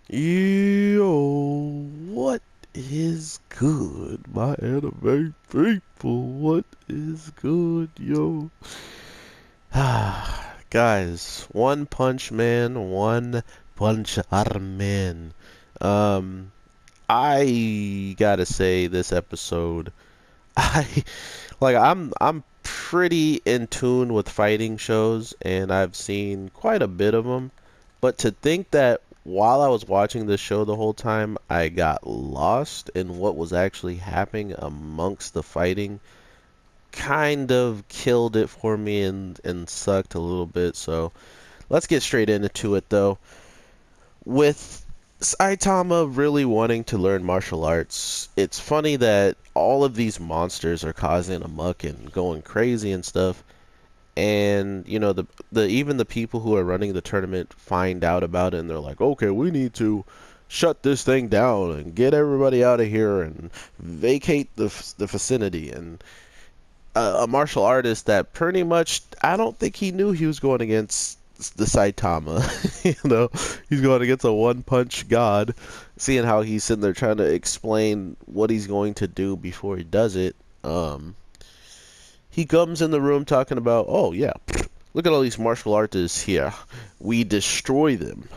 Yo, what is good, my anime people? What is good, yo? Guys, One Punch Man, One Punch Man. Um, I gotta say, this episode, I I'm pretty in tune with fighting shows, and I've seen quite a bit of them. But to think that while I was watching this show the whole time, I got lost in what was actually happening amongst the fighting kind of killed it for me and sucked a little bit. So let's get straight into it though. With Saitama really wanting to learn martial arts, it's funny that all of these monsters are causing a muck and going crazy and stuff. And you know the even the people who are running the tournament find out about it and they're like, okay, we need to shut this thing down and get everybody out of here and vacate the vicinity. And a martial artist that pretty much I don't think he knew he was going against the Saitama. You know, he's going against a one punch god. Seeing how he's sitting there trying to explain what he's going to do before he does it. He comes in the room talking about, oh yeah, look at all these martial artists here. We destroy them.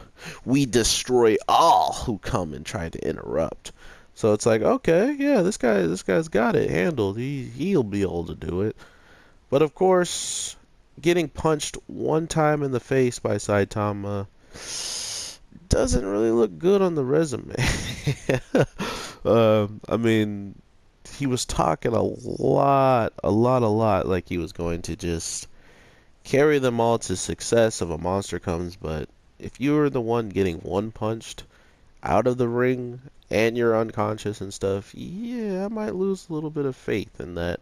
We destroy all who come and try to interrupt. So it's like, okay, yeah, this guy's got it handled. He'll be able to do it. But of course, getting punched one time in the face by Saitama doesn't really look good on the resume. I mean, he was talking a lot, like he was going to just carry them all to success if a monster comes, but if you're the one getting one punched out of the ring and you're unconscious and stuff, yeah, I might lose a little bit of faith in that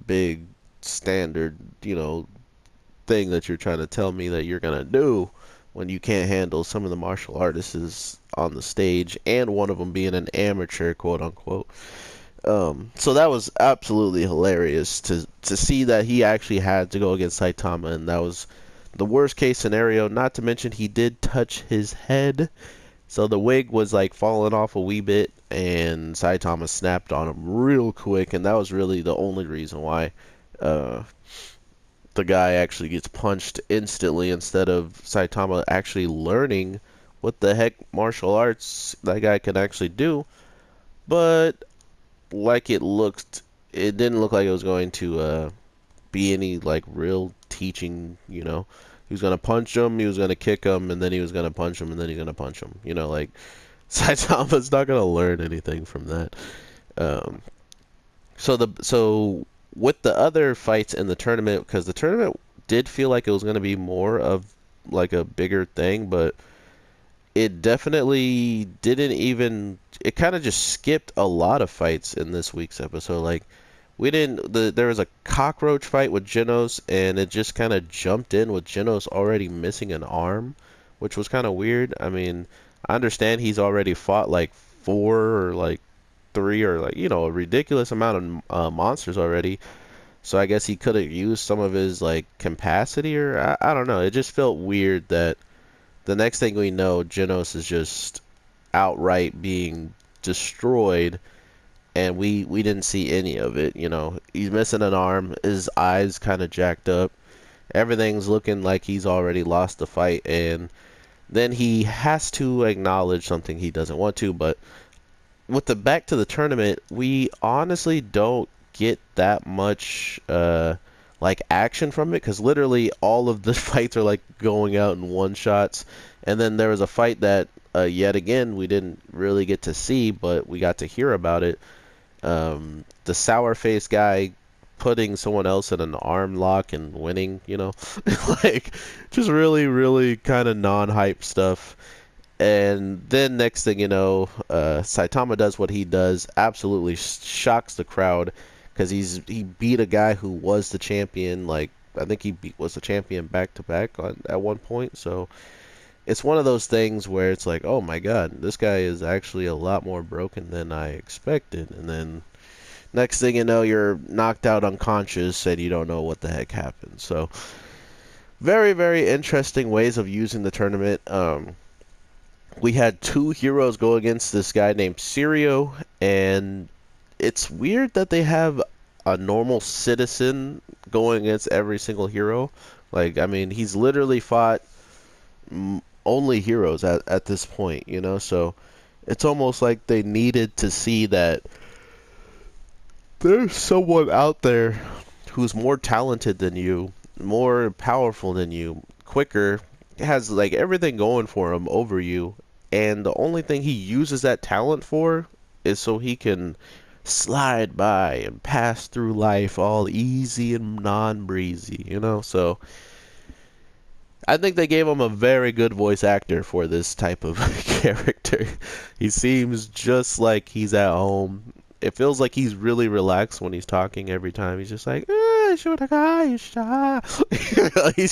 big standard, thing that you're trying to tell me that you're gonna do when you can't handle some of the martial artists on the stage and one of them being an amateur, quote unquote. So that was absolutely hilarious to see that he actually had to go against Saitama, and that was the worst case scenario. Not to mention he did touch his head, so the wig was like falling off a wee bit, and Saitama snapped on him real quick, and that was really the only reason why uh, the guy actually gets punched instantly instead of Saitama actually learning what the heck martial arts that guy can actually do. But like it didn't look like it was going to be any like real teaching. He was gonna punch him, he was gonna kick him, and then he was gonna punch him, and then he's gonna punch him. Like Saitama's not gonna learn anything from that. Um, so with the other fights in the tournament, because the tournament did feel like it was gonna be more of like a bigger thing, but it definitely didn't even. It kind of just skipped a lot of fights in this week's episode. Like we didn't. There was a cockroach fight with Genos, and it just kind of jumped in with Genos already missing an arm, which was kind of weird. I mean, I understand he's already fought like four or like three or like a ridiculous amount of monsters already. So I guess he could have used some of his like capacity, or I don't know. It just felt weird that the next thing we know, Genos is just outright being destroyed, and we didn't see any of it. He's missing an arm, his eyes kind of jacked up, everything's looking like he's already lost the fight, and then he has to acknowledge something he doesn't want to. But with the back to the tournament, we honestly don't get that much like action from it because literally all of the fights are like going out in one shots. And then there was a fight that yet again we didn't really get to see, but we got to hear about it. The sour face guy putting someone else in an arm lock and winning, like just really, really kind of non-hype stuff. And then next thing you know, Saitama does what he does, absolutely shocks the crowd because he beat a guy who was the champion. Like I think was the champion back to back at one point. So it's one of those things where it's like, oh my god, this guy is actually a lot more broken than I expected. And then next thing you know, you're knocked out unconscious and you don't know what the heck happened. So very, very interesting ways of using the tournament. we had two heroes go against this guy named Sirio, and it's weird that they have a normal citizen going against every single hero. Like, I mean, he's literally fought only heroes at this point, you know? So it's almost like they needed to see that there's someone out there who's more talented than you, more powerful than you, quicker, has like everything going for him over you, and the only thing he uses that talent for is so he can slide by and pass through life all easy and non-breezy, you know? So I think they gave him a very good voice actor for this type of character. He seems just like he's at home. It feels like he's really relaxed when he's talking every time. He's just like, shoot a guy, he's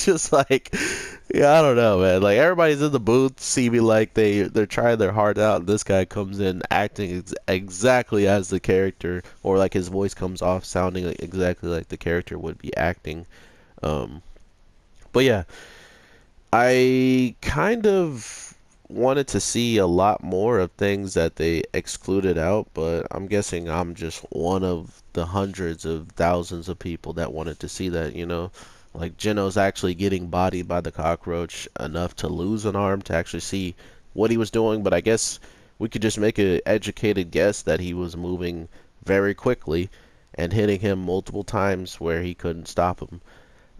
just like, yeah, I don't know, man. Like everybody's in the booth, see me like they're trying their heart out, and this guy comes in acting exactly as the character, or like his voice comes off sounding like exactly like the character would be acting. Um, but yeah, I kind of wanted to see a lot more of things that they excluded out, but I'm guessing I'm just one of the hundreds of thousands of people that wanted to see that, you know. Like Geno's actually getting bodied by the cockroach enough to lose an arm to actually see what he was doing, but I guess we could just make an educated guess that he was moving very quickly and hitting him multiple times where he couldn't stop him.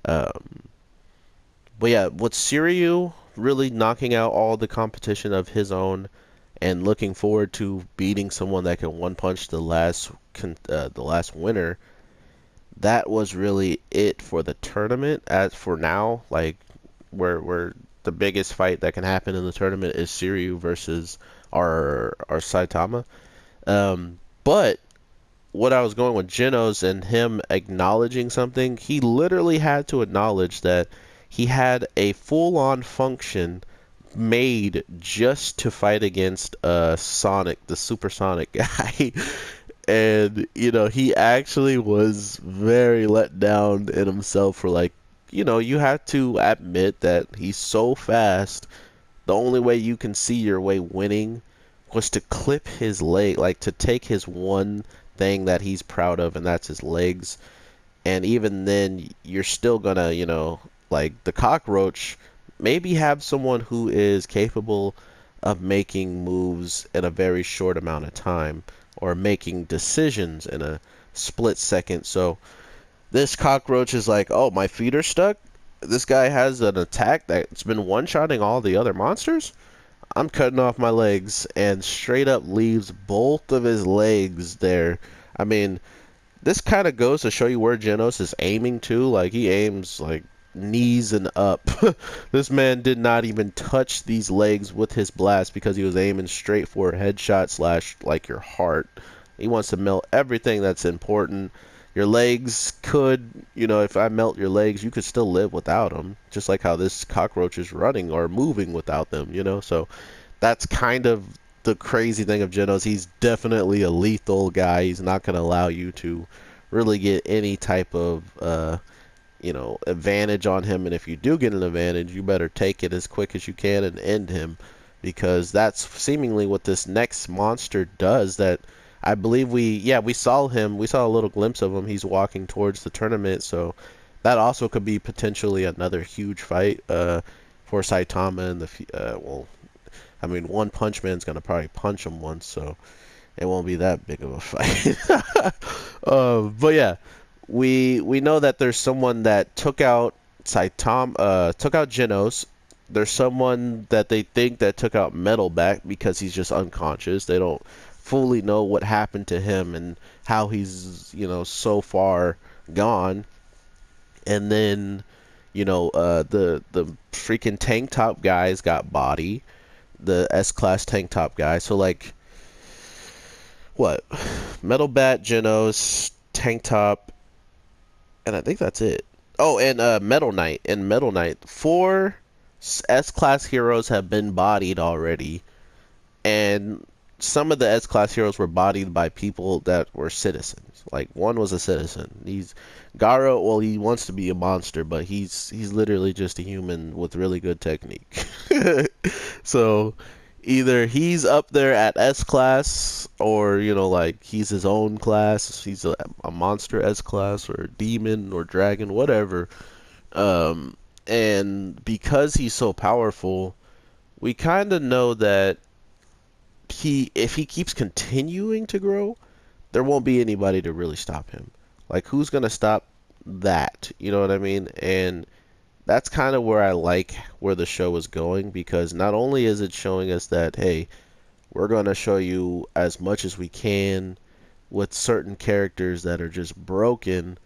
Um, but yeah, with Siriu really knocking out all the competition of his own and looking forward to beating someone that can one punch the last winner, that was really it for the tournament. As for now, like where the biggest fight that can happen in the tournament is Siriu versus our Saitama. But what I was going with Genos and him acknowledging something, he literally had to acknowledge that he had a full-on function made just to fight against Sonic, the supersonic guy. And, you know, he actually was very let down in himself for like, you know, you have to admit that he's so fast. The only way you can see your way winning was to clip his leg, like to take his one thing that he's proud of, and that's his legs. And even then, you're still gonna, you know, like the cockroach, maybe have someone who is capable of making moves in a very short amount of time or making decisions in a split second. So this cockroach is like, oh, my feet are stuck. This guy has an attack that's been one-shotting all the other monsters. I'm cutting off my legs, and straight up leaves both of his legs there. I mean, this kind of goes to show you where Genos is aiming to. Like, he aims, like, knees and up. This man did not even touch these legs with his blast because he was aiming straight for a headshot slash, like, your heart. He wants to melt everything that's important. Your legs could, you know, if I melt your legs, you could still live without them. Just like how this cockroach is running or moving without them, you know? So that's kind of the crazy thing of Genos. He's definitely a lethal guy. He's not going to allow you to really get any type of, you know, advantage on him. And if you do get an advantage, you better take it as quick as you can and end him, because that's seemingly what this next monster does. That I believe we saw him. We saw a little glimpse of him. He's walking towards the tournament, so that also could be potentially another huge fight for Saitama. And well, I mean, One Punch Man's gonna probably punch him once, so it won't be that big of a fight. But yeah, we know that there's someone that took out Genos. There's someone that they think that took out Metalback because he's just unconscious. They don't fully know what happened to him and how he's, you know, so far gone. And then, you know, the freaking tank top guys got body, the S-class tank top guy. So like, what? Metal Bat, Genos, tank top, and I think that's it. Oh, and Metal Knight. In Metal Knight, four S-class heroes have been bodied already, and some of the S-class heroes were bodied by people that were citizens. Like one was a citizen. He's Garo. Well, he wants to be a monster, but he's literally just a human with really good technique. So either he's up there at S class, or like he's his own class. He's a monster S class, or a demon or dragon, whatever. Um, and because he's so powerful, we kind of know that if he keeps continuing to grow, there won't be anybody to really stop him. Like, who's gonna stop that? You know what I mean? And that's kind of where I like where the show is going, because not only is it showing us that, hey, we're gonna show you as much as we can with certain characters that are just broken,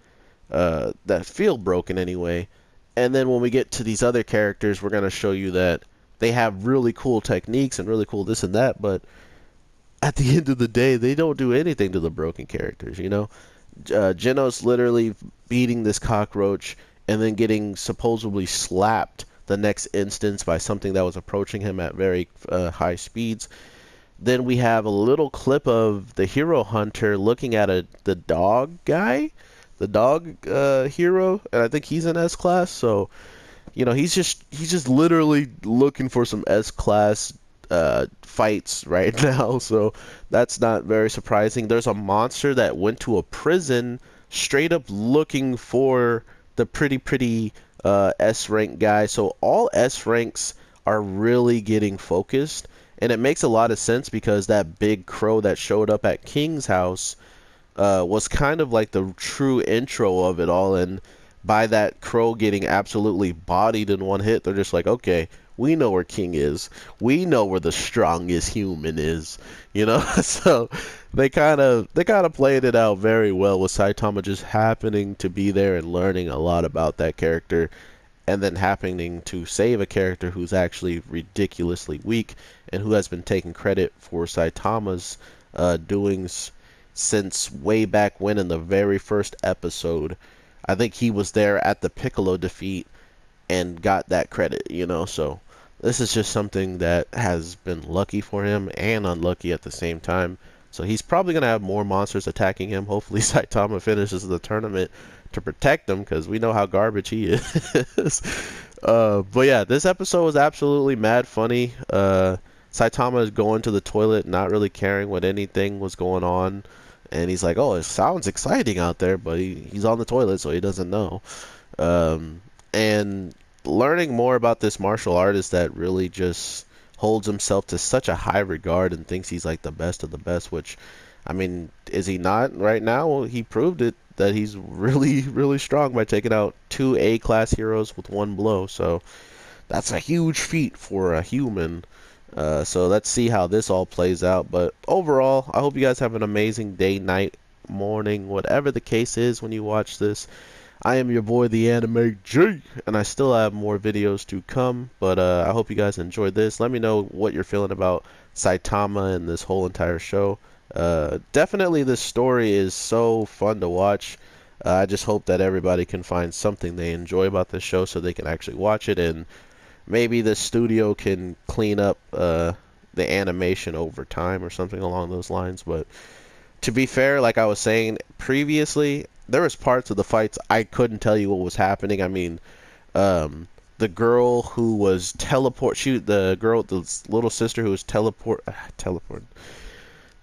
that feel broken anyway. And then when we get to these other characters, we're going to show you that they have really cool techniques and really cool this and that, but at the end of the day, they don't do anything to the broken characters. Genos literally beating this cockroach and then getting supposedly slapped the next instance by something that was approaching him at very high speeds. Then we have a little clip of the hero hunter looking at the dog guy, the dog hero, and I think he's in S class. So he's just literally looking for some S class fights right now. So that's not very surprising. There's a monster that went to a prison straight up looking for the pretty S rank guy. So all S ranks are really getting focused. And it makes a lot of sense because that big crow that showed up at King's house was kind of like the true intro of it all. And by that crow getting absolutely bodied in one hit, they're just like, okay, we know where King is. We know where the strongest human is. So they kind of played it out very well with Saitama just happening to be there and learning a lot about that character, and then happening to save a character who's actually ridiculously weak and who has been taking credit for Saitama's doings since way back when in the very first episode. I think he was there at the Piccolo defeat and got that credit. So this is just something that has been lucky for him and unlucky at the same time. So he's probably going to have more monsters attacking him. Hopefully Saitama finishes the tournament to protect him, because we know how garbage he is. But yeah, this episode was absolutely mad funny. Saitama is going to the toilet, not really caring what anything was going on. And he's like, oh, it sounds exciting out there, but he's on the toilet, so he doesn't know. And learning more about this martial artist that really just holds himself to such a high regard and thinks he's like the best of the best, which, I mean, is he not right now? Well, he proved it, that he's really, really strong by taking out 2 A-class heroes with one blow. So that's a huge feat for a human. So let's see how this all plays out. But overall, I hope you guys have an amazing day, night, morning, whatever the case is when you watch this. I am your boy, the Anime G, and I still have more videos to come. But I hope you guys enjoyed this. Let me know what you're feeling about Saitama and this whole entire show. Definitely this story is so fun to watch. I just hope that everybody can find something they enjoy about this show so they can actually watch it, and maybe the studio can clean up the animation over time or something along those lines. But to be fair, like I was saying previously, there was parts of the fights I couldn't tell you what was happening. I mean, the girl who was the little sister who was teleporting.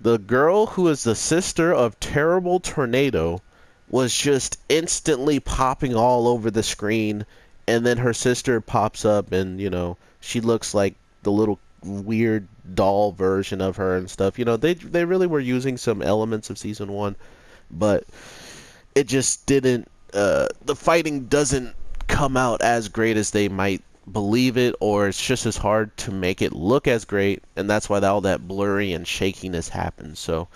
The girl who is the sister of Terrible Tornado was just instantly popping all over the screen, and then her sister pops up, and she looks like the little weird doll version of her and stuff. They really were using some elements of season 1, but it just didn't the fighting doesn't come out as great as they might believe it, or it's just as hard to make it look as great, and that's why all that blurry and shakiness happens. So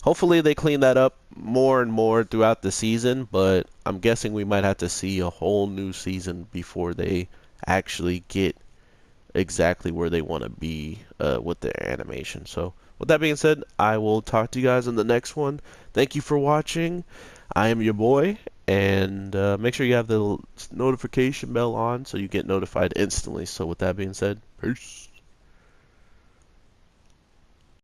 hopefully they clean that up more and more throughout the season, but I'm guessing we might have to see a whole new season before they actually get exactly where they want to be with their animation. So with that being said, I will talk to you guys in the next one. Thank you for watching. I am your boy, and make sure you have the notification bell on so you get notified instantly. So with that being said, peace.